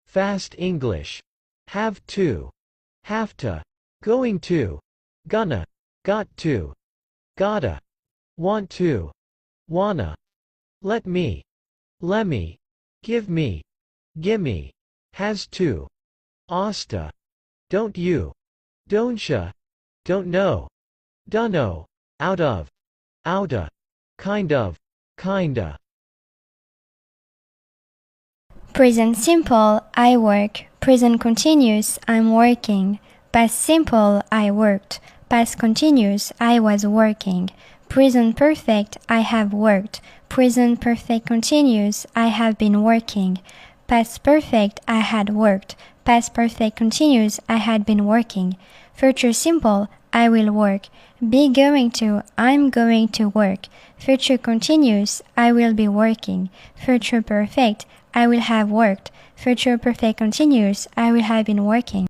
Fast English. Have to. Have to. Going to. Gonna. Got to. Gotta. Want to. Wanna. Let me. Lemme. Give me. Gimme. Has to. Asta. Don't you. Don'tcha. Don't know. Dunno. Out of. Outa. Kind of. Kinda. Present simple, I work. Present continuous, I'm working. Past simple, I worked. Past continuous, I was working. Present perfect, I have worked. Present perfect continuous, I have been working. Past perfect, I had worked. Past perfect continuous, I had been working. Future simple, I will work. Be going to, I'm going to work. Future continuous, I will be working. Future perfect, I will have worked. Future perfect continuous, I will have been working.